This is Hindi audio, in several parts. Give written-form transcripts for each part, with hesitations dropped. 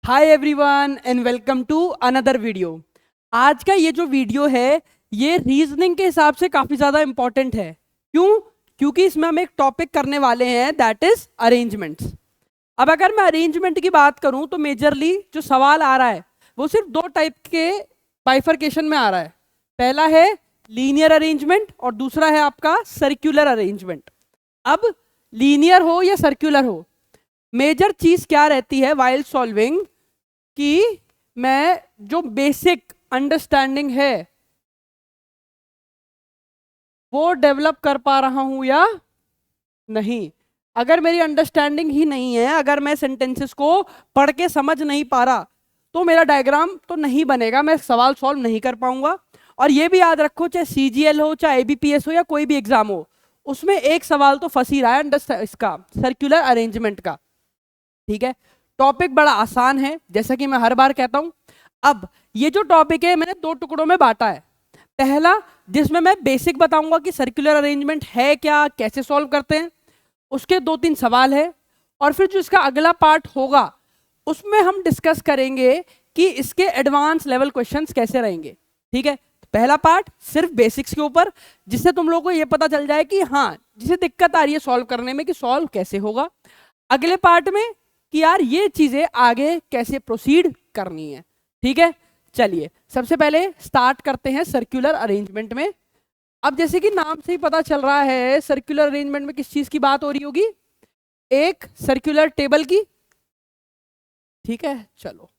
Hi everyone and welcome to another video. आज का ये जो वीडियो है ये रीजनिंग के हिसाब से काफ़ी ज़्यादा इंपॉर्टेंट है। क्यों? क्योंकि इसमें हम एक टॉपिक करने वाले हैं दैट इज अरेंजमेंट्स। अब अगर मैं अरेंजमेंट की बात करूं तो मेजरली जो सवाल आ रहा है वो सिर्फ दो टाइप के बाइफर्केशन में आ रहा है। पहला है लीनियर अरेंजमेंट और दूसरा है आपका सर्कुलर अरेंजमेंट। अब लीनियर हो या सर्कुलर हो, मेजर चीज क्या रहती है वाइल सॉल्विंग कि मैं जो बेसिक अंडरस्टैंडिंग है वो डेवलप कर पा रहा हूं या नहीं। अगर मेरी अंडरस्टैंडिंग ही नहीं है, अगर मैं सेंटेंसेस को पढ़ के समझ नहीं पा रहा तो मेरा डायग्राम तो नहीं बनेगा, मैं सवाल सॉल्व नहीं कर पाऊंगा। और ये भी याद रखो, चाहे सीजीएल हो चाहे एबीपीएस हो या कोई भी एग्जाम हो, उसमें एक सवाल तो फंस ही रहा है इसका सर्कुलर अरेंजमेंट का। ठीक है, टॉपिक बड़ा आसान है जैसा कि मैं हर बार कहता हूं। अब ये जो टॉपिक है मैंने दो टुकड़ों में बांटा है। पहला जिसमें मैं बेसिक बताऊंगा कि सर्कुलर अरेंजमेंट है क्या, कैसे सॉल्व करते हैं, उसके दो तीन सवाल है। और फिर जो इसका अगला पार्ट होगा उसमें हम डिस्कस करेंगे कि इसके एडवांस लेवल क्वेश्चंस कैसे रहेंगे। ठीक है, पहला पार्ट सिर्फ बेसिक्स के ऊपर, जिससे तुम लोगों को ये पता चल जाए कि हाँ जिसे दिक्कत आ रही है सॉल्व करने में कि सॉल्व कैसे होगा। अगले पार्ट में कि यार ये चीजें आगे कैसे प्रोसीड करनी है। ठीक है, चलिए सबसे पहले स्टार्ट करते हैं सर्कुलर अरेंजमेंट में। अब जैसे कि नाम से ही पता चल रहा है सर्कुलर अरेंजमेंट में किस चीज की बात हो रही होगी, एक सर्कुलर टेबल की। ठीक है, चलो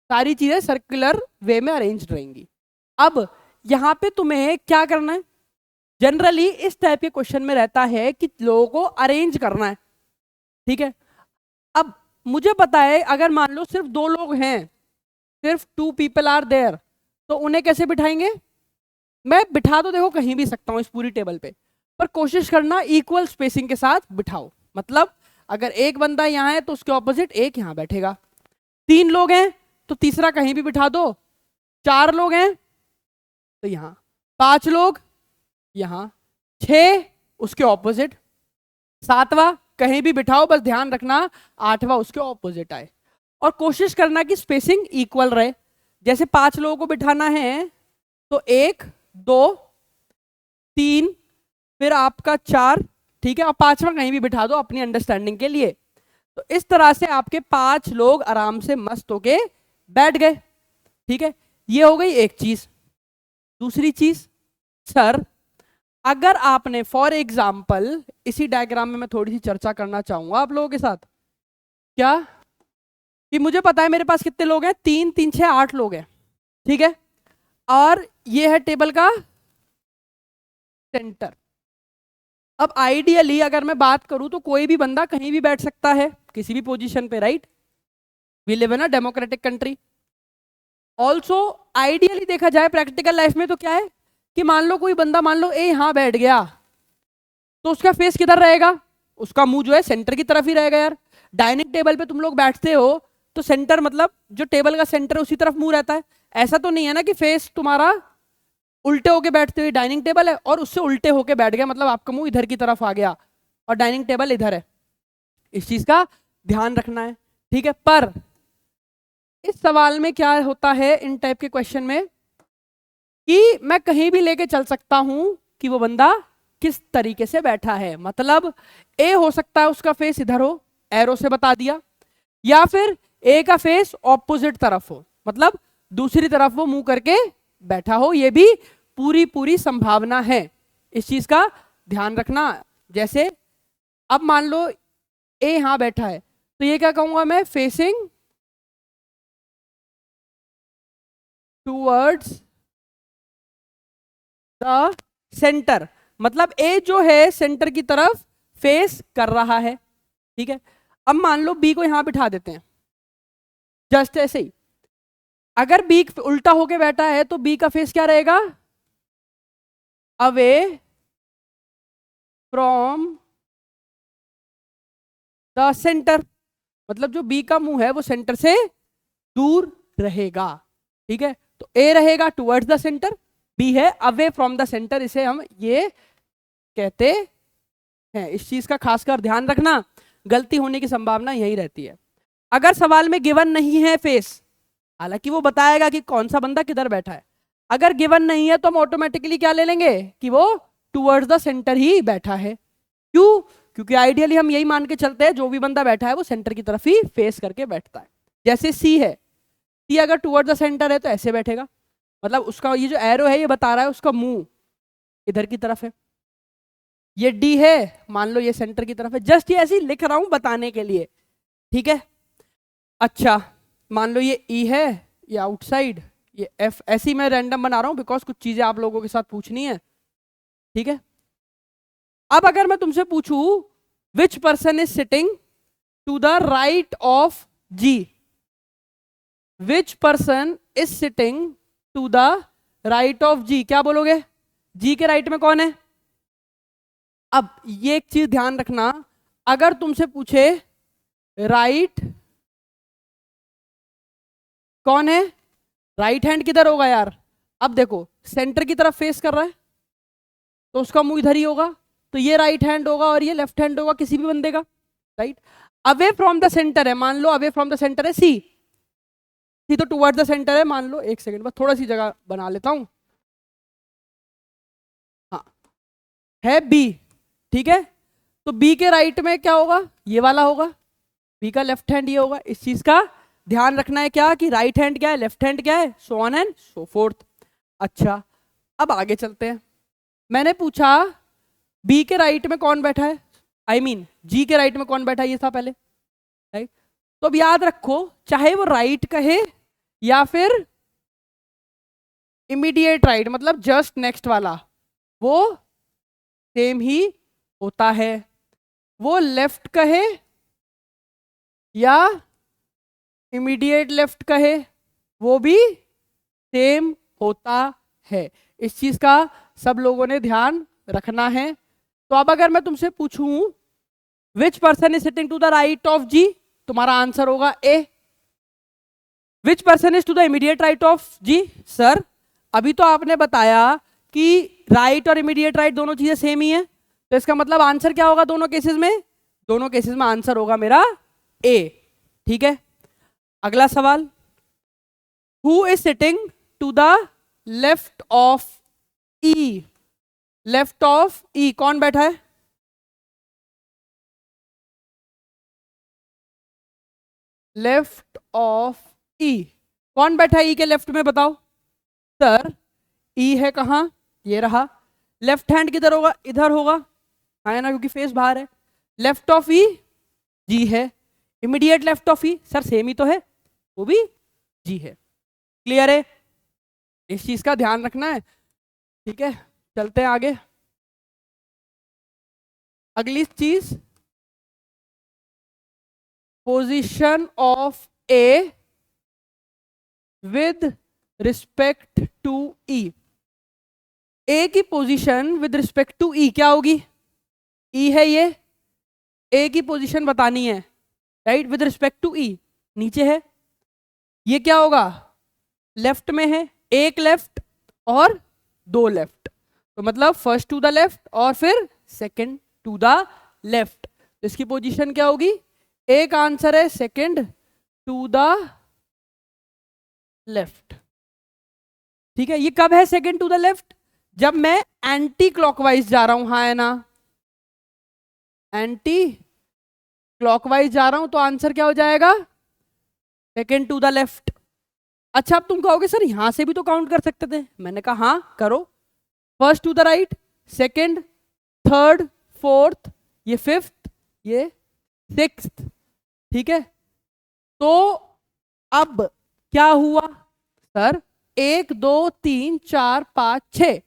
सारी चीजें सर्कुलर वे में अरेंज रहेंगी। अब यहां पे तुम्हें क्या करना है, जनरली इस टाइप के क्वेश्चन में रहता है कि लोगों को अरेंज करना है। ठीक है, अब मुझे पता है अगर मान लो सिर्फ दो लोग हैं, सिर्फ 2 पीपल आर देयर, तो उन्हें कैसे बिठाएंगे। मैं बिठा तो देखो कहीं भी सकता हूं इस पूरी टेबल पे, पर कोशिश करना इक्वल स्पेसिंग के साथ बिठाओ। मतलब अगर एक बंदा यहाँ है तो उसके ऑपोजिट एक यहाँ बैठेगा। 3 लोग हैं तो तीसरा कहीं भी बिठा दो। 4 लोग हैं तो यहाँ, 5 लोग यहाँ, 6 उसके ऑपोजिट, 7वां कहीं भी बिठाओ, बस ध्यान रखना 8वां उसके ऑपोजिट आए। और कोशिश करना कि स्पेसिंग इक्वल रहे। जैसे 5 लोगों को बिठाना है तो 1 2 3 फिर आपका 4। ठीक है, और 5वां कहीं भी बिठा दो अपनी अंडरस्टैंडिंग के लिए। तो इस तरह से आपके 5 लोग आराम से मस्त होके बैठ गए। ठीक है, ये हो गई एक चीज। दूसरी चीज, सर अगर आपने फॉर एग्जाम्पल इसी डायग्राम में मैं थोड़ी सी चर्चा करना चाहूंगा आप लोगों के साथ, क्या कि मुझे पता है मेरे पास कितने लोग हैं, 3 3 6 8 लोग हैं। ठीक है, और ये है टेबल का सेंटर। अब आइडियली अगर मैं बात करूं तो कोई भी बंदा कहीं भी बैठ सकता है किसी भी पोजीशन पे, right. We live in a democratic country. Also ideally देखा जाए प्रैक्टिकल लाइफ में तो क्या है कि मान लो कोई बंदा मान लो यहां बैठ गया तो उसका फेस किधर रहेगा, उसका मुंह जो है सेंटर की तरफ ही रहेगा। यार डाइनिंग टेबल पे तुम लोग बैठते हो तो सेंटर मतलब जो टेबल का सेंटर है उसी तरफ मुंह रहता है। ऐसा तो नहीं है ना कि फेस तुम्हारा उल्टे होके बैठते हुए डाइनिंग टेबल है और उससे उल्टे होके बैठ गया, मतलब आपका मुंह इधर की तरफ आ गया और डाइनिंग टेबल इधर है। इस चीज का ध्यान रखना है। ठीक है, पर इस सवाल में क्या होता है इन टाइप के क्वेश्चन में कि मैं कहीं भी लेके चल सकता हूं कि वो बंदा किस तरीके से बैठा है। मतलब ए हो सकता है उसका फेस इधर हो, एरो से बता दिया, या फिर ए का फेस ऑपोजिट तरफ हो, मतलब दूसरी तरफ वो मुंह करके बैठा हो। ये भी पूरी पूरी संभावना है, इस चीज का ध्यान रखना। जैसे अब मान लो ए यहां बैठा है तो ये क्या कहूंगा मैं, फेसिंग टूवर्ड्स द सेंटर, मतलब ए जो है सेंटर की तरफ फेस कर रहा है। ठीक है, अब मान लो बी को यहां बिठा देते हैं जस्ट ऐसे ही। अगर बी उल्टा होके बैठा है तो बी का फेस क्या रहेगा, अवे फ्रॉम द सेंटर, मतलब जो बी का मुंह है वो सेंटर से दूर रहेगा। ठीक है, तो ए रहेगा टुवर्ड्स द सेंटर, बी है अवे फ्रॉम द सेंटर, इसे हम ये कहते हैं। इस चीज का खासकर ध्यान रखना, गलती होने की संभावना यही रहती है। अगर सवाल में गिवन नहीं है फेस, हालांकि वो बताएगा कि कौन सा बंदा किधर बैठा है, अगर गिवन नहीं है तो हम ऑटोमेटिकली क्या ले लेंगे कि वो टुवर्ड्स द सेंटर ही बैठा है। क्यों? क्योंकि आइडियली हम यही मान के चलते हैं जो भी बंदा बैठा है वो सेंटर की तरफ ही फेस करके बैठता है। जैसे सी है, सी अगर टुवर्ड्स द सेंटर है तो ऐसे बैठेगा, मतलब उसका ये जो एरो है ये बता रहा है उसका मुंह इधर की तरफ है। ये डी है, मान लो ये सेंटर की तरफ है, जस्ट ये ऐसे ही लिख रहा हूं बताने के लिए, ठीक है। अच्छा मान लो ये ई है, ये आउटसाइड, ये एफ, ऐसे ही मैं रैंडम बना रहा हूं बिकॉज कुछ चीजें आप लोगों के साथ पूछनी है, ठीक है। अब अगर मैं तुमसे पूछूं which person is sitting to the right of G, which person is sitting to the right of G, क्या बोलोगे? जी के राइट में कौन है? अब ये एक चीज ध्यान रखना, अगर तुमसे पूछे राइट कौन है, राइट हैंड किधर होगा यार? अब देखो सेंटर की तरफ फेस कर रहा है तो उसका मुंह इधर ही होगा, तो ये राइट हैंड होगा और ये लेफ्ट हैंड होगा किसी भी बंदे का, right. Away from the centre है, मान लो अवे फ्रॉम द सेंटर है सी, सी तो टुवर्ड्स द सेंटर है, मान लो, एक सेकंड बस थोड़ा सी जगह बना लेता हूं, हाँ है बी, ठीक है। तो बी के राइट में क्या होगा? ये वाला होगा, बी का लेफ्ट हैंड ये होगा। इस चीज का ध्यान रखना है क्या कि राइट हैंड क्या है, लेफ्ट हैंड क्या है, so on and so fourth. अच्छा अब आगे चलते हैं, मैंने पूछा बी के राइट में कौन बैठा है, आई मीन जी के राइट में कौन बैठा है, ये था पहले, राइट। तो अब याद रखो चाहे वो राइट कहे या फिर इमीडिएट राइट, मतलब जस्ट नेक्स्ट वाला, वो सेम ही होता है। वो लेफ्ट कहे या इमीडिएट लेफ्ट कहे वो भी सेम होता है। इस चीज का सब लोगों ने ध्यान रखना है। तो अब अगर मैं तुमसे पूछूं which person is sitting to the right of G, तुम्हारा आंसर होगा A. Which person is to the immediate right of G, sir अभी तो आपने बताया कि राइट और इमीडिएट राइट दोनों चीजें सेम ही है, तो इसका मतलब आंसर क्या होगा दोनों केसेस में? दोनों केसेस में आंसर होगा मेरा ए, ठीक है। अगला सवाल, who is sitting to the left of E, left of E कौन बैठा है? लेफ्ट ऑफ ई कौन बैठा है? ई के लेफ्ट में बताओ सर। ई है कहाँ? ये रहा। लेफ्ट हैंड किधर होगा? इधर होगा, है ना, क्योंकि फेस बाहर है। लेफ्ट ऑफ ई जी है, immediate left of E sir same ही तो है, वो भी जी है। क्लियर है? इस चीज का ध्यान रखना है, ठीक है। चलते हैं आगे। अगली चीज, position of A with respect to E. A की position with respect to E क्या होगी? ई है ये, ए की पोजीशन बतानी है, राइट, विद रिस्पेक्ट टू ई, नीचे है। ये क्या होगा? लेफ्ट में है, एक लेफ्ट और दो लेफ्ट, तो मतलब फर्स्ट टू द लेफ्ट और फिर सेकंड टू द लेफ्ट, तो इसकी पोजीशन क्या होगी? एक आंसर है सेकंड टू द लेफ्ट, ठीक है। ये कब है सेकंड टू द लेफ्ट? जब मैं एंटी क्लॉकवाइज जा रहा हूं, हाँ है ना, एंटी क्लॉकवाइज जा रहा हूं तो आंसर क्या हो जाएगा? Second to the left. अच्छा अब तुम कहोगे सर यहां से भी तो काउंट कर सकते थे, मैंने कहा हाँ करो, first to the right, second, third, fourth, ये फिफ्थ, ये सिक्स्थ, ठीक है। तो अब क्या हुआ सर? 1 2 3 4 5 6,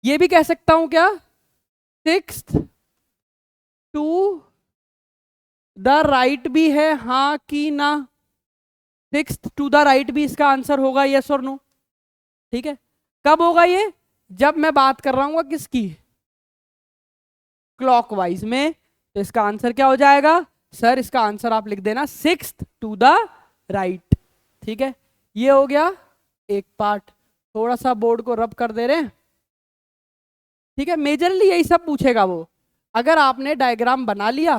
ये भी कह सकता हूं क्या? सिक्स्थ टू द राइट भी है, हाँ कि ना? सिक्स्थ टू द राइट भी इसका आंसर होगा, यस और नो, ठीक है। कब होगा ये? जब मैं बात कर रहा हूँ किसकी? क्लॉकवाइज में, तो इसका आंसर क्या हो जाएगा सर? इसका आंसर आप लिख देना सिक्स्थ टू द राइट, ठीक है। ये हो गया एक पार्ट, थोड़ा सा बोर्ड को रब कर दे रहे हैं, ठीक है। मेजरली यही सब पूछेगा वो, अगर आपने डायग्राम बना लिया,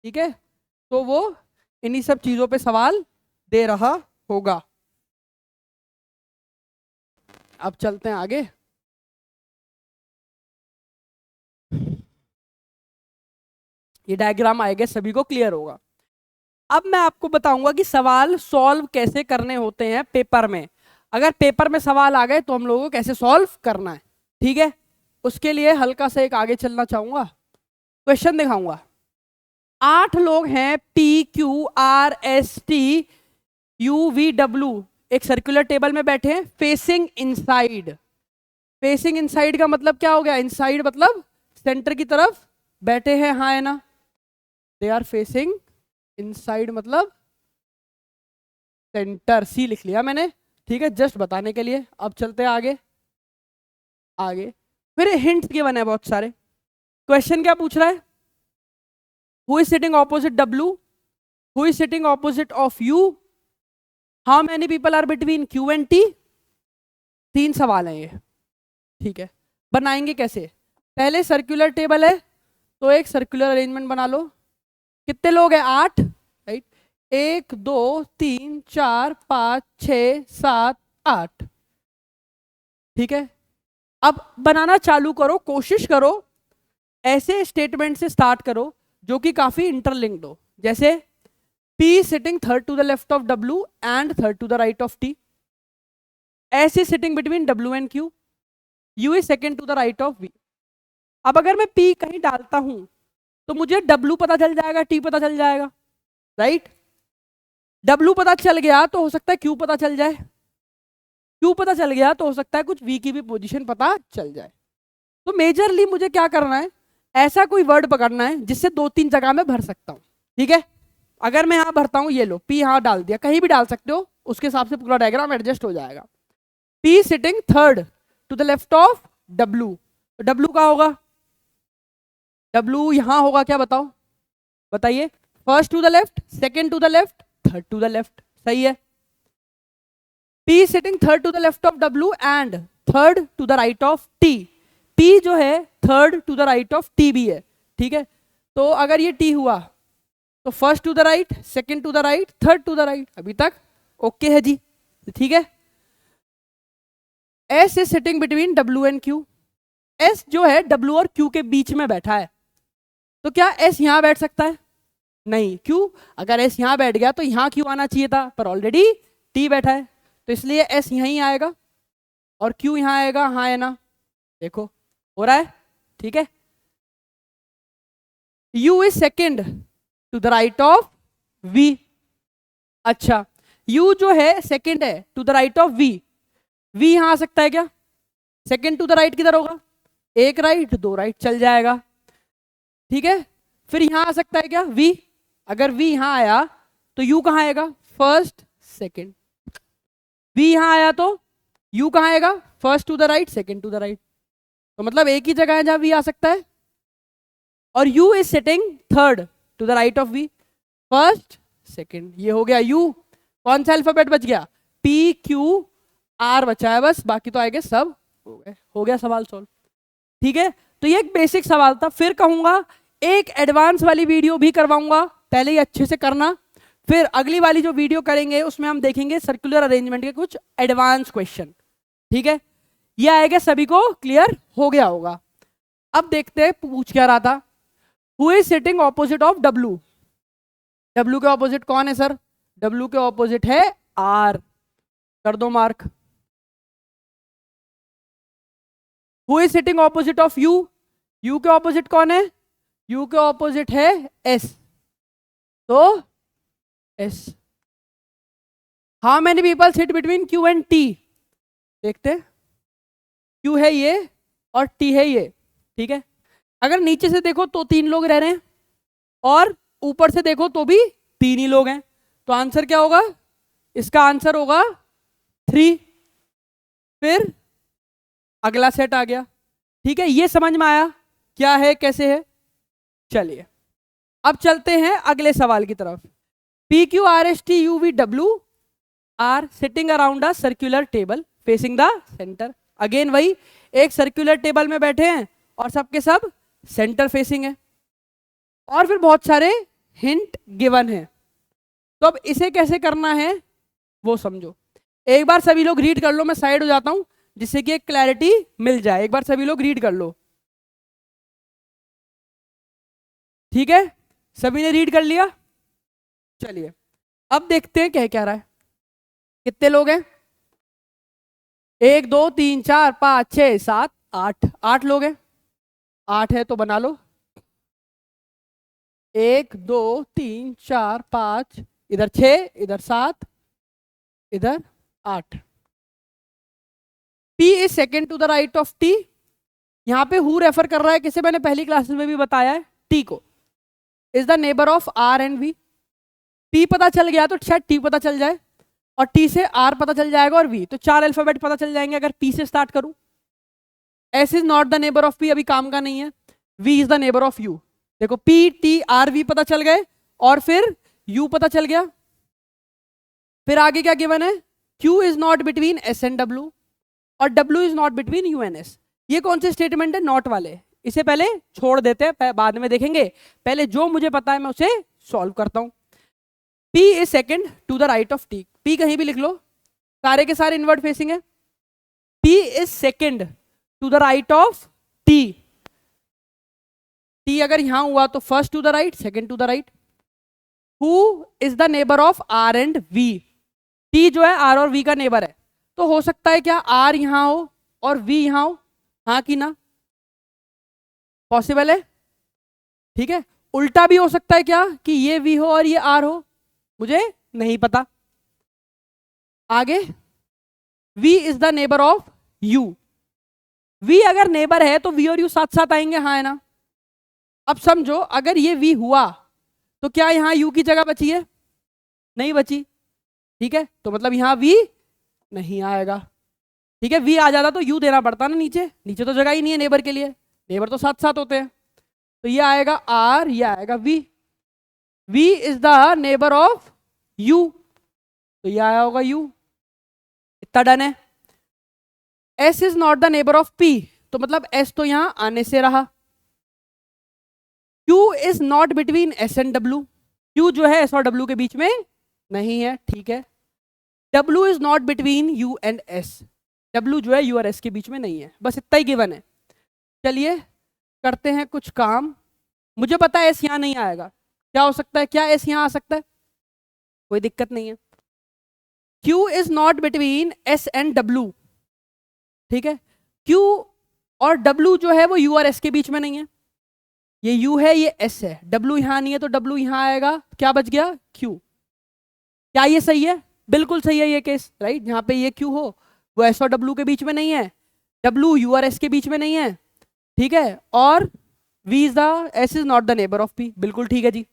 ठीक है, तो वो इन्हीं सब चीजों पे सवाल दे रहा होगा। अब चलते हैं आगे। ये डायग्राम आएगा, सभी को क्लियर होगा। अब मैं आपको बताऊंगा कि सवाल सॉल्व कैसे करने होते हैं पेपर में। अगर पेपर में सवाल आ गए तो हम लोगों को कैसे सॉल्व करना है, ठीक है। उसके लिए हल्का सा एक आगे चलना चाहूंगा, क्वेश्चन दिखाऊंगा। 8 लोग हैं, P Q R S T U V W, एक सर्कुलर टेबल में बैठे हैं फेसिंग इनसाइड। फेसिंग इनसाइड का मतलब क्या हो गया? इनसाइड मतलब सेंटर की तरफ बैठे हैं, हाँ है ना। दे आर फेसिंग इनसाइड मतलब सेंटर, सी लिख लिया मैंने, ठीक है, जस्ट बताने के लिए। अब चलते हैं आगे। आगे फिर हिंट्स गिवन है बहुत सारे। क्वेश्चन क्या पूछ रहा है? Who is sitting opposite W, who is sitting opposite of you, how many people are between Q and T. 3 सवाल हैं ये, ठीक है। बनाएंगे कैसे? पहले सर्कुलर टेबल है तो एक सर्कुलर अरेंजमेंट बना लो। कितने लोग हैं? 8, राइट। 1 2 3 4 5 6 7 8, ठीक है। अब बनाना चालू करो, कोशिश करो ऐसे स्टेटमेंट से स्टार्ट करो जो कि काफी इंटरलिंक्ड हो। जैसे P sitting third to the left of W and third to the right of T. S is sitting between W and Q. U is second to the right of V. अब अगर मैं P कहीं डालता हूं तो मुझे W पता चल जाएगा, T पता चल जाएगा, राइट। W पता चल गया तो हो सकता है Q पता चल जाए, Q पता चल गया तो हो सकता है कुछ V की भी पोजीशन पता चल जाए। तो मेजरली मुझे क्या करना है? ऐसा कोई वर्ड पकड़ना है जिससे 2-3 जगह में भर सकता हूं, ठीक है। अगर मैं यहां भरता हूं, ये लो P यहां डाल दिया, कहीं भी डाल सकते हो, उसके हिसाब से पूरा डायग्राम एडजस्ट हो जाएगा। P sitting third to the left of W, तो W का होगा, W यहां होगा, क्या बताओ, बताइए। First to the left, second to the left, third to the left, सही है। P sitting third to the left of W and third to the right of T। P जो है third to the right of T भी है, ठीक है। तो अगर ये T हुआ तो first to the right, second to the right, third to the right, अभी तक ओके है जी, ठीक है। S is sitting between W and Q। S जो है W और Q के बीच में बैठा है, तो क्या S यहां बैठ सकता है? नहीं, क्यों? अगर S यहां बैठ गया तो यहां Q आना चाहिए था, पर ऑलरेडी T बैठा है, तो इसलिए S यहीं आएगा और Q यहां आएगा, हाँ है ना। देखो हो रहा है, ठीक है। U is second to the right of V। अच्छा, U जो है सेकंड है to the right of V। V यहां आ सकता है क्या? सेकंड टू द राइट किधर होगा? एक राइट 2 राइट चल जाएगा, ठीक है। फिर यहां आ सकता है क्या? V। अगर V यहां आया तो U कहां आएगा? First second. V यहां आया तो U कहां आएगा? First to the right, second to the right. तो मतलब एक ही जगह है जहां V आ सकता है। और U is sitting third to the right of V, first second, ये हो गया U। कौन सा अल्फाबेट बच गया? P Q R बचा है बस, बाकी तो आएंगे सब हो गए। हो गया सवाल सॉल्व, ठीक है। तो ये एक बेसिक सवाल था। फिर कहूंगा एक एडवांस वाली वीडियो भी करवाऊंगा, पहले ही अच्छे से करना, फिर अगली वाली जो वीडियो करेंगे उसमें हम देखेंगे सर्कुलर अरेंजमेंट के कुछ एडवांस क्वेश्चन, ठीक है। ये आएगा, सभी को क्लियर हो गया होगा। अब देखते हैं पूछ क्या रहा था। Who is sitting opposite of W। W के ऑपोजिट कौन है सर? W के ऑपोजिट है R, कर दो mark. Who is sitting opposite of U। U के ऑपोजिट कौन है? U के ऑपोजिट है S, तो S। How many people sit between Q and T। देखते हैं, Q है ये और T है ये, ठीक है। अगर नीचे से देखो तो 3 लोग रह रहे हैं और ऊपर से देखो तो भी 3 ही लोग हैं, तो आंसर क्या होगा? इसका आंसर होगा 3। फिर अगला सेट आ गया, ठीक है। ये समझ में आया क्या है, कैसे है? चलिए अब चलते हैं अगले सवाल की तरफ। P Q R S T U V W are sitting around a circular table facing the centre. Again वही, एक सर्कुलर टेबल में बैठे हैं और सबके सब सेंटर फेसिंग है। और फिर बहुत सारे हिंट गिवन है। तो अब इसे कैसे करना है वो समझो। एक बार सभी लोग रीड कर लो, मैं साइड हो जाता हूं जिससे कि एक क्लैरिटी मिल जाए। एक बार सभी लोग रीड कर लो, ठीक है? सभी ने रीड कर लिया? चलिए अब देखते हैं क्या क्या रहा है। कितने लोग हैं? 1 2 3 4 5 6 7 8, 8 लोग हैं। 8 है तो बना लो। 1 2 3 4 5, इधर 6, इधर 7, इधर 8। P is second to the right of T। यहां पे हु रेफर कर रहा है किसे? मैंने पहली क्लासेस में भी बताया है, T को। Is the neighbour of R and V। P पता चल गया तो शायद T पता चल जाए, और T से R पता चल जाएगा, और V, तो 4 अल्फाबेट पता चल जाएंगे अगर P से स्टार्ट करूं। S is not the neighbour of P, अभी काम का नहीं है। V is the neighbour of U। देखो P T R V पता चल गए, और फिर U पता चल गया। फिर आगे क्या गिवन है? Q is not between S and W, और W is not between U and S। ये कौन से स्टेटमेंट है? नॉट वाले। इसे पहले छोड़ देते हैं, बाद में देखेंगे। पहले जो मुझे पता है मैं उसे सॉल्व करता हूं। P is second to the right of T। P कहीं भी लिख लो, सारे के सारे इनवर्ट फेसिंग है। P is second to the right of T। T अगर यहां हुआ तो first to the right, second to the right. Who is the neighbour of R and V। T जो है R और V का नेबर है, तो हो सकता है क्या R यहां हो और V यहां हो? हाँ कि ना? पॉसिबल है, ठीक है। उल्टा भी हो सकता है क्या, कि ये V हो और ये R हो? मुझे नहीं पता। आगे V is the neighbour of U। V अगर नेबर है तो V और U साथ साथ आएंगे, हाँ है ना? अब समझो अगर ये V हुआ तो क्या यहां U की जगह बची है? नहीं बची, ठीक है। तो मतलब यहां V नहीं आएगा, ठीक है। V आ जाता तो U देना पड़ता ना नीचे, नीचे तो जगह ही नहीं है नेबर के लिए, नेबर तो साथ साथ होते हैं। तो ये आएगा R, ये आएगा V। V is the neighbour of U, तो ये आया होगा U। इतना डन है। S is not the neighbour of P, तो मतलब S तो यहां आने से रहा। Q is not between S and W। Q जो है S और W के बीच में नहीं है, ठीक है। W is not between U and S। W जो है U और S के बीच में नहीं है, बस इतना ही गिवन है। चलिए करते हैं कुछ काम। मुझे पता है S यहां नहीं आएगा, क्या हो सकता है? क्या S यहां आ सकता है? कोई दिक्कत नहीं है। Q is not between S and W, ठीक है। Q और W जो है वो U और S के बीच में नहीं है। ये U है, ये S है, W यहां नहीं है तो W यहां आएगा, क्या बच गया? Q। क्या ये सही है? बिल्कुल सही है ये केस, राइट। जहां पे ये Q हो वो S और W के बीच में नहीं है, W U और S के बीच में नहीं है, ठीक है। और V is the S is not the neighbour of P, बिल्कुल ठीक है जी।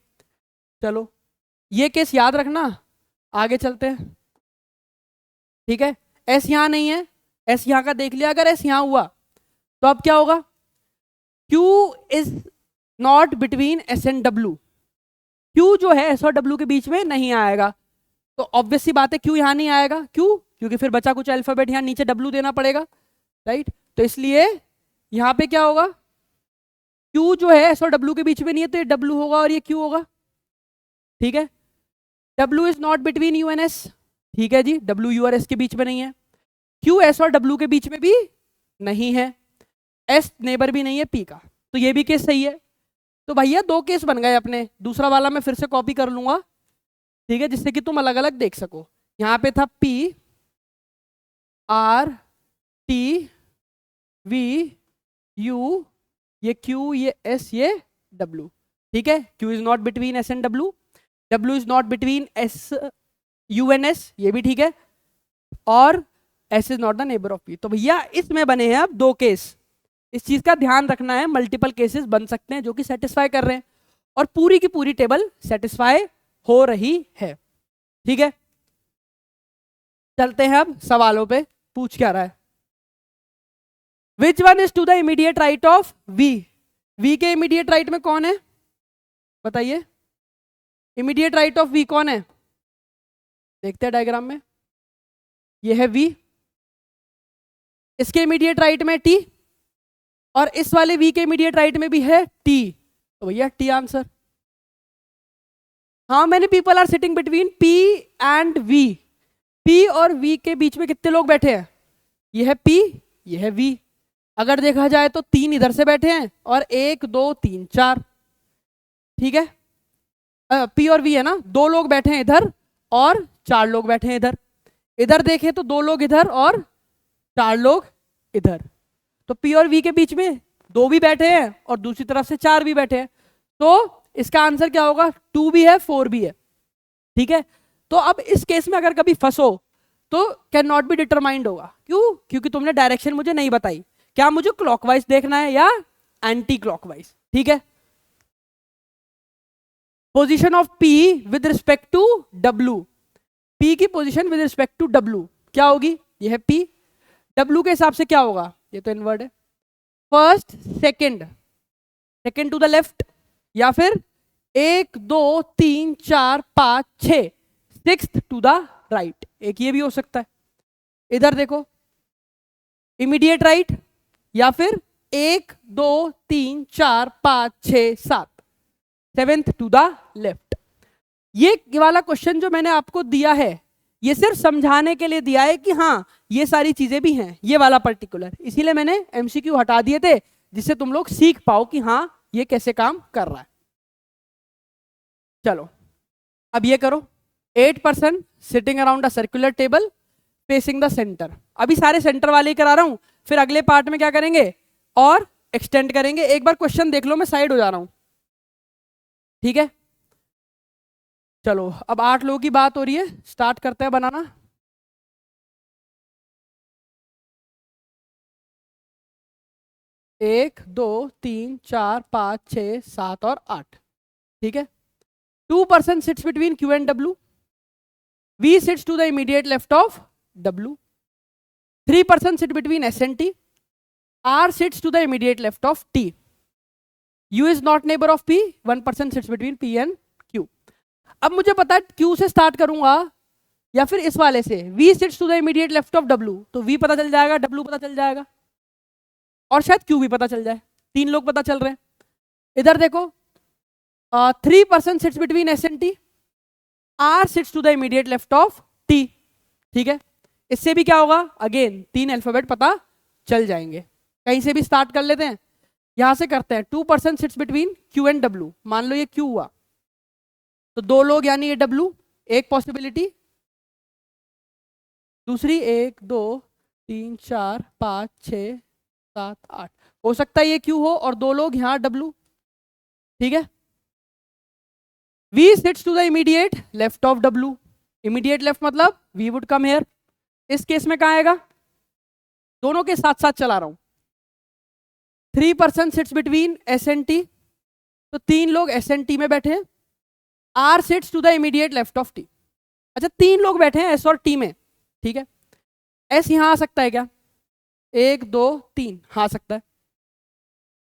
चलो ये केस याद रखना, आगे चलते हैं, ठीक है। S यहां नहीं है, S यहां का देख लिया। अगर S यहां हुआ तो अब क्या होगा? Q is not between S and W। Q जो है S और W के बीच में नहीं आएगा, तो ऑब्वियस सी बात है Q यहां नहीं आएगा। क्यों? क्योंकि फिर बचा कुछ अल्फाबेट यहां नीचे W देना पड़ेगा, राइट। तो इसलिए यहां पे क्या होगा? Q जो है S और W के बीच में नहीं है, तो ये W होगा और ये Q होगा, ठीक है। W is not between U and S, ठीक है जी। W U और S के बीच में नहीं है। Q S और W के बीच में भी नहीं है। S नेबर भी नहीं है P का, तो ये भी केस सही है। तो भैया 2 केस बन गए अपने। दूसरा वाला मैं फिर से कॉपी कर लूंगा, ठीक है, जिससे कि तुम अलग अलग देख सको। यहां पे था P R T V U, ये Q, ये S, ये W, ठीक है। Q is not between S and W, W is not between S U and S, ये भी ठीक है। और S is not the neighbour of P। तो भैया इसमें बने हैं अब 2 केस। इस चीज का ध्यान रखना है, मल्टीपल केसेस बन सकते हैं जो कि सेटिस्फाई कर रहे हैं, और पूरी की पूरी टेबल सेटिस्फाई हो रही है, ठीक है। चलते हैं अब सवालों पे, पूछ क्या रहा है। Which one is to the immediate right of V। V के इमीडिएट राइट में कौन है बताइए? इमीडिएट राइट ऑफ V कौन है? देखते हैं डायग्राम में, ये है V, इसके इमीडिएट राइट में T, और इस वाले V के इमीडिएट राइट में भी है T। तो भैया T answer. How many people are sitting between P and V? P और V के बीच में कितने लोग बैठे हैं? ये है P, ये है V। अगर देखा जाए तो 3 इधर से बैठे हैं और 1 2 3 4, ठीक है। P और V है ना, 2 लोग बैठे हैं इधर और 4 लोग बैठे हैं इधर। इधर देखें तो 2 लोग इधर और 4 लोग इधर। तो P और V के बीच में 2 भी बैठे हैं और दूसरी तरफ से 4 भी बैठे हैं। तो इसका आंसर क्या होगा? 2 भी है 4 भी है, ठीक है। तो अब इस केस में अगर कभी फंसो तो कैन नॉट बी डिटरमाइंड होगा। क्यों? क्योंकि तुमने डायरेक्शन मुझे नहीं बताई। क्या मुझे क्लॉकवाइज देखना है या एंटी क्लॉकवाइज? ठीक है। Position of P with respect to W। P की position with respect to W क्या होगी? ये है P। W के हिसाब से क्या होगा? ये तो इनवर्ड है। First second, second to the left, या फिर 1 2 3 4 5 6 सिक्स्थ टू द राइट। एक ये भी हो सकता है। इधर देखो, इमीडिएट राइट, या फिर 1 2 3 4 5 6 7 सेवेंथ टू द लेफ्ट। ये वाला क्वेश्चन जो मैंने आपको दिया है ये सिर्फ समझाने के लिए दिया है कि हाँ ये सारी चीजें भी हैं, ये वाला पर्टिकुलर। इसीलिए मैंने MCQ हटा दिए थे जिससे तुम लोग सीख पाओ कि हाँ ये कैसे काम कर रहा है। चलो अब ये करो। 8 person sitting around a circular table facing the centre. अभी सारे सेंटर वाले ही करा रहा हूं, फिर अगले पार्ट में क्या करेंगे और एक्सटेंड करेंगे। एक बार क्वेश्चन देख लो, मैं साइड हो जा रहा हूं, ठीक है। चलो अब 8 लोगों की बात हो रही है, स्टार्ट करते हैं बनाना। एक 2 3 4 5 6 7 और 8, ठीक है। 2 person sits between Q and W। V sits to the immediate left of W. 3 person sit between S and T. R sits to the immediate left of T. U is not neighbor of P. 1 person sits between P and Q. अब मुझे पता है Q से स्टार्ट करूंगा या फिर इस वाले से। V sits to the immediate left of W, तो V पता चल जाएगा, W पता चल जाएगा और शायद Q भी पता चल जाए। 3 लोग पता चल रहे हैं। इधर देखो, 3 person sits between S and T. R sits to the immediate left of T, ठीक है। इससे भी क्या होगा? अगेन 3 अल्फाबेट पता चल जाएंगे। कहीं से भी स्टार्ट कर लेते हैं, यहां से करते हैं। 2 person sits between Q and W। मान लो ये Q हुआ तो 2 लोग यानी ये W, एक पॉसिबिलिटी। दूसरी 1 2 3 4 5 6 7 8, हो सकता है ये Q हो और 2 लोग यहाँ W, ठीक है। V sits to the immediate left of W. Immediate left मतलब V would come here. इस केस में कहाँ आएगा? दोनों के साथ साथ चला रहा हूं। 3 person sits between S and T, तो 3 लोग S and T में बैठे हैं। R sits to the immediate left of T। अच्छा 3 लोग बैठे हैं S और T में, ठीक है। S यहां आ सकता है क्या? 1 2 3, हाँ आ सकता है।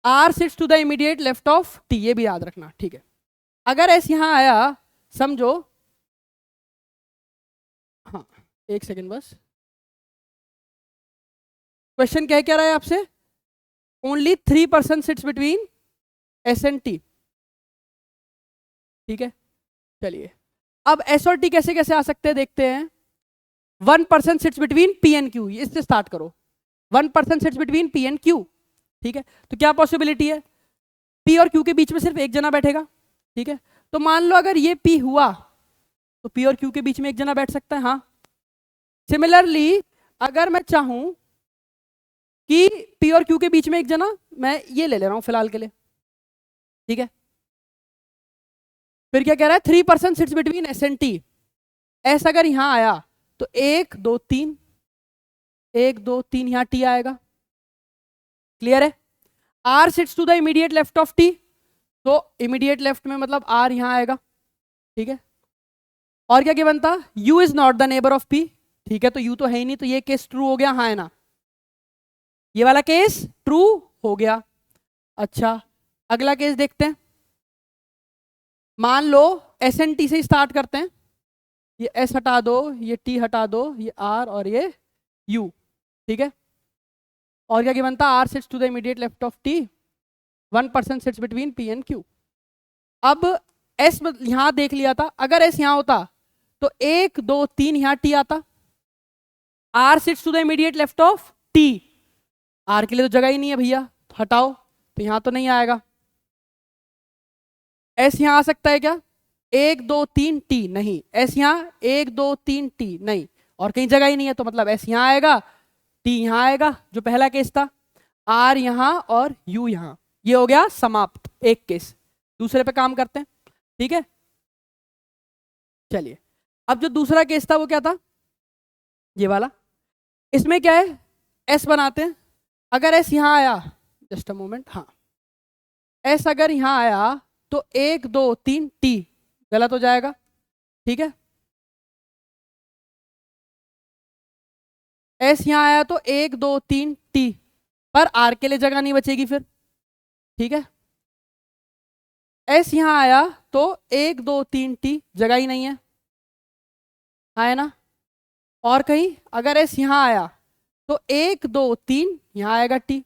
R sits to the immediate left of T, ये भी याद रखना, ठीक है। अगर S यहां आया, समझो, हाँ एक सेकेंड बस, क्वेश्चन क्या रहा है आपसे? Only 3 person sits between S and T, ठीक है। चलिए अब S और T कैसे कैसे आ सकते हैं देखते हैं। 1 person sits between P and Q, इससे स्टार्ट करो। 1 person sits between P and Q, ठीक है। तो क्या पॉसिबिलिटी है? P और Q के बीच में सिर्फ एक जना बैठेगा, ठीक है। तो मान लो अगर ये P हुआ तो P और Q के बीच में एक जना बैठ सकता है, हाँ। सिमिलरली अगर मैं चाहूं कि P और Q के बीच में एक जना, मैं ये ले रहा हूं फिलहाल के लिए, ठीक है। फिर क्या कह रहा है? 3 person sits between S and T। S अगर यहां आया तो 1 2 3, 1 2 3 यहां T आएगा, क्लियर है। R sits to the immediate left of T, तो इमीडिएट लेफ्ट में मतलब R यहां आएगा, ठीक है। और क्या बनता? U is not the neighbour of P, ठीक है। तो U तो है ही नहीं, तो ये केस ट्रू हो गया, हाँ है ना। ये वाला केस ट्रू हो गया। अच्छा अगला केस देखते हैं। मान लो S एंड T से स्टार्ट करते हैं। ये S हटा दो, ये T हटा दो, ये R और ये U, ठीक है। और क्या बनता? R sits to the immediate left of T, 1 person sits between P and Q। अब एस यहां देख लिया था, अगर एस यहां होता तो 1 2 3 यहां टी आता, R sits to the immediate left of T, R के लिए तो जगह ही नहीं है भैया, हटाओ तो यहां तो नहीं आएगा। एस यहां आ सकता है क्या, 1 2 3 टी, नहीं। एस यहां 1 2 3 टी, नहीं, और कहीं जगह ही नहीं है, तो मतलब एस यहां आएगा, टी यहां आएगा, जो पहला केस था, आर यहां और यू यहां, ये हो गया समाप्त एक केस। दूसरे पे काम करते हैं, ठीक है। चलिए अब जो दूसरा केस था वो क्या था, ये वाला। इसमें क्या है, एस बनाते हैं, अगर एस यहां आया, जस्ट अ मोमेंट, हाँ, एस अगर यहां आया तो 1 2 3 टी गलत हो जाएगा, ठीक है। एस यहां आया तो 1 2 3 टी, पर आर के लिए जगह नहीं बचेगी फिर, ठीक है। एस यहां आया तो 1 2 3 टी, जगह ही नहीं है, आया ना। और कहीं अगर एस यहां आया तो 1 2 3 यहां आएगा टी,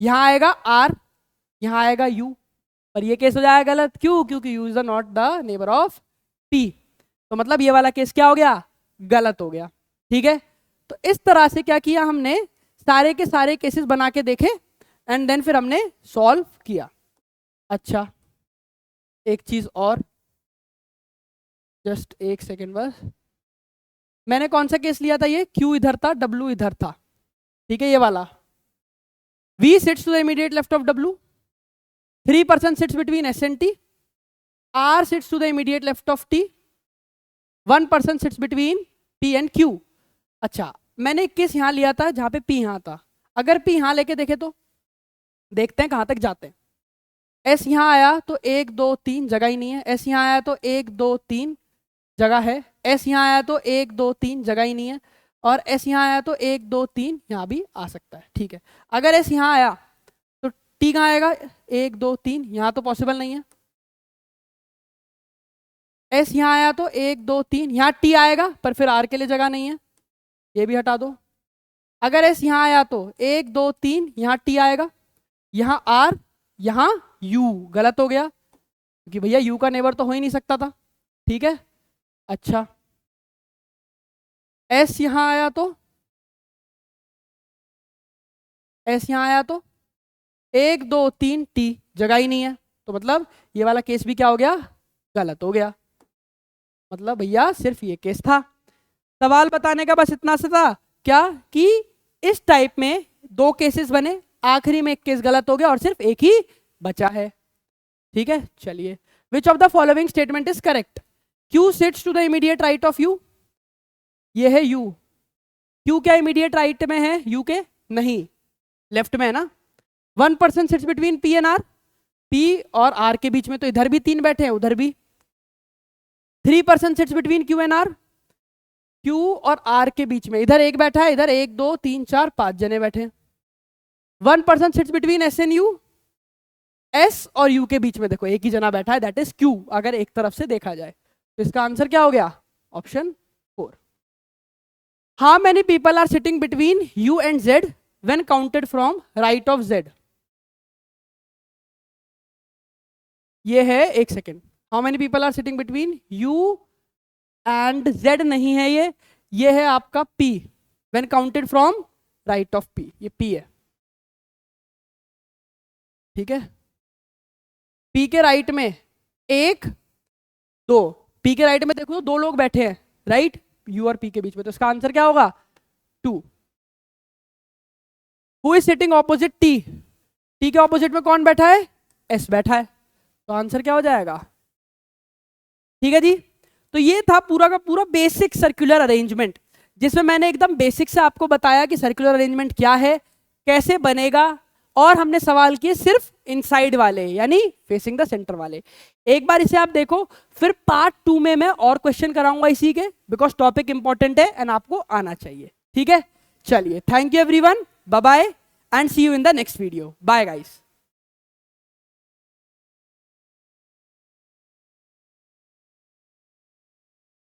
यहां आएगा आर, यहां आएगा यू, और ये केस हो जाएगा गलत, क्यों, क्योंकि you is not the neighbour of P, तो मतलब ये वाला केस क्या हो गया, गलत हो गया, ठीक है। तो इस तरह से क्या किया हमने, सारे के सारे केसेस बना के देखे एंड देन फिर हमने सॉल्व किया। अच्छा एक चीज और, जस्ट एक सेकेंड बस, मैंने कौन सा केस लिया था, ये Q इधर था, W इधर था, ठीक है, ये वाला। V sits to the immediate left of W, 3% sits between S and T, R sits to the immediate left of T, 1% sits between P and Q। अच्छा मैंने एक केस यहां लिया था जहां पे P यहां था, अगर P यहां लेके देखे तो देखते हैं कहां तक जाते हैं। S यहां आया तो 1 2 3 जगह ही नहीं है, S यहां आया तो 1 2 3 जगह है, S यहां आया तो 1 2 3 जगह ही नहीं है, और S यहां आया तो 1 2 3 यहां भी आ सकता है, ठीक है। अगर S यहां आया तो T कहां आएगा, 1 2 3 यहां तो पॉसिबल नहीं है। S यहां आया तो 1 2 3 यहां T आएगा, पर फिर R के लिए जगह नहीं है, ये भी हटा दो। अगर S यहां आया तो 1 2 3 यहां T आएगा, यहां R, यहां U, गलत हो गया क्योंकि भैया U का नेबर तो हो ही नहीं सकता था, ठीक है। अच्छा S यहां आया तो, S यहां आया तो 1 2 3 T, जगह ही नहीं है, तो मतलब ये वाला केस भी क्या हो गया, गलत हो गया। मतलब भैया सिर्फ ये केस था, सवाल बताने का बस इतना सा था, क्या कि इस टाइप में 2 केसेस बने, आखिरी में एक केस गलत हो गया और सिर्फ एक ही बचा है, ठीक है। चलिए, which of the following statement is correct, Q sits to the immediate right of U, ये है U, Q क्या इमीडिएट राइट में है U के, नहीं, लेफ्ट में है ना। 1% seats between P and R, P और R के बीच में, तो इधर भी 3 बैठे हैं, उधर भी। 3% sits between Q and R, Q और R के बीच में, इधर एक बैठा है, इधर 1 2 3 4 5 जने बैठे। 1% sits between S and U, S और U के बीच में देखो एक ही जना बैठा है, दैट इज Q, अगर एक तरफ से देखा जाए, तो इसका आंसर क्या हो गया, option 4। How many people are sitting between U and Z when counted from right of Z, ये है, एक second, how many people are sitting between U and Z नहीं है, ये है आपका P, when counted from right of P, ये P है, ठीक है। P के राइट में 1 2, P के राइट में देखो 2 लोग बैठे हैं, राइट, U और P के बीच में, तो इसका आंसर क्या होगा, 2। Who is sitting opposite T, T के ऑपोजिट में कौन बैठा है, S बैठा है, तो आंसर क्या हो जाएगा, ठीक है जी। तो ये था पूरा का पूरा बेसिक सर्कुलर अरेंजमेंट, जिसमें मैंने एकदम बेसिक से आपको बताया कि सर्कुलर अरेंजमेंट क्या है, कैसे बनेगा, और हमने सवाल किए सिर्फ इनसाइड वाले, यानी फेसिंग द सेंटर वाले। एक बार इसे आप देखो, फिर पार्ट 2 में मैं और क्वेश्चन कराऊंगा इसी के, बिकॉज टॉपिक इंपॉर्टेंट है एंड आपको आना चाहिए, ठीक है। चलिए, thank you everyone, bye bye and see you in the next video, bye guys.